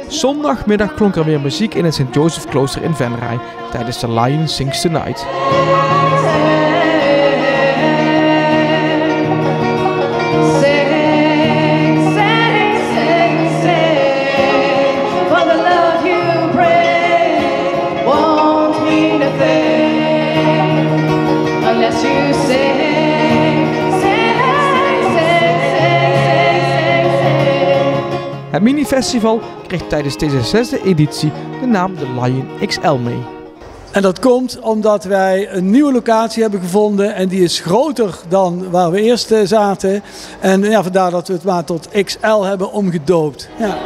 Zondagmiddag klonk er weer muziek in het St. Joseph Klooster in Venray tijdens The Lion Sings Tonight. Het minifestival kreeg tijdens deze 6e editie de naam The Lion XL mee. En dat komt omdat wij een nieuwe locatie hebben gevonden en die is groter dan waar we eerst zaten. En ja, vandaar dat we het maar tot XL hebben omgedoopt. Ja.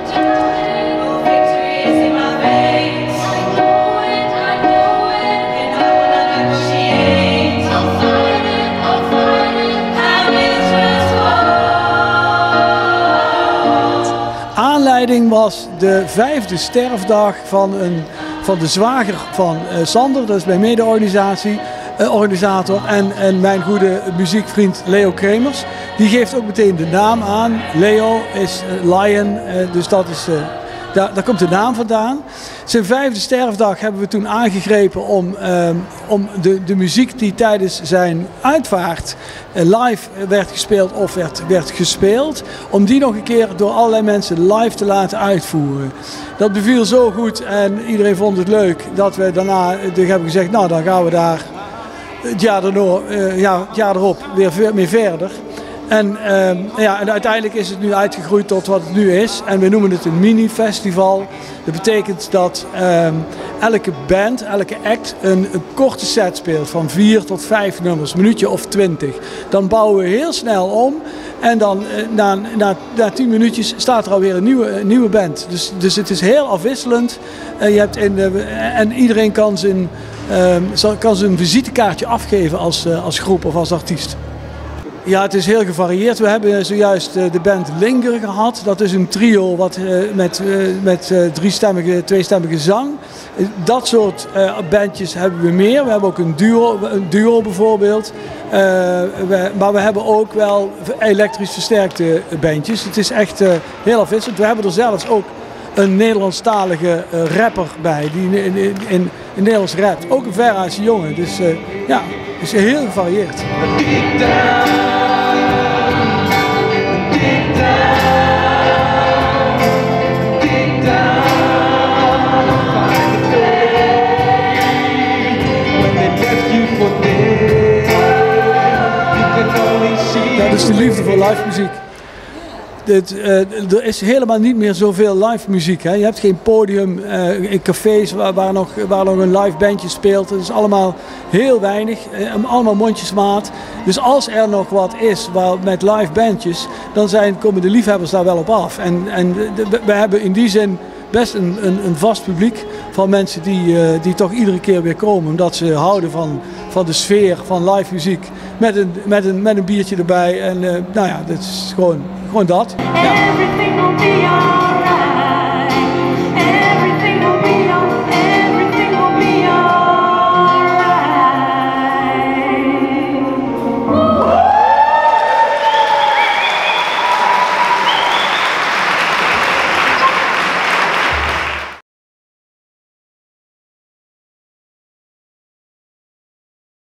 Aanleiding was de 5e sterfdag van de zwager van Sander, dat is mijn mede-organisator en mijn goede muziekvriend Leo Kremers. Die geeft ook meteen de naam aan. Leo is Lion, dus dat is, daar komt de naam vandaan. Zijn 5e sterfdag hebben we toen aangegrepen om de muziek die tijdens zijn uitvaart live werd gespeeld of werd gespeeld, om die nog een keer door allerlei mensen live te laten uitvoeren. Dat beviel zo goed en iedereen vond het leuk dat we daarna hebben gezegd, nou dan gaan we daar het jaar erop weer mee verder. En uiteindelijk is het nu uitgegroeid tot wat het nu is. En we noemen het een mini-festival. Dat betekent dat elke band, elke act een korte set speelt van 4 tot 5 nummers, een minuutje of 20. Dan bouwen we heel snel om en dan na 10 minuutjes staat er alweer een nieuwe band. Dus het is heel afwisselend. En iedereen kan zijn visitekaartje afgeven als groep of als artiest. Ja, het is heel gevarieerd. We hebben zojuist de band Linger gehad. Dat is een trio met tweestemmige zang. Dat soort bandjes hebben we meer. We hebben ook een duo bijvoorbeeld. Maar we hebben ook wel elektrisch versterkte bandjes. Het is echt heel afwisselend. We hebben er zelfs ook een Nederlandstalige rapper bij die in Nederlands rapt. Ook een Veruitse jongen. Dus ja, het is heel gevarieerd. Dat is de liefde voor live muziek. Er is helemaal niet meer zoveel live muziek. Hè. Je hebt geen podium in cafés waar nog een live bandje speelt. Het is allemaal heel weinig, allemaal mondjesmaat. Dus als er nog wat is met live bandjes, dan komen de liefhebbers daar wel op af. En we hebben in die zin best een vast publiek van mensen die toch iedere keer weer komen. Omdat ze houden van de sfeer van live muziek met een biertje erbij. En nou ja, dat is gewoon dat. Ja.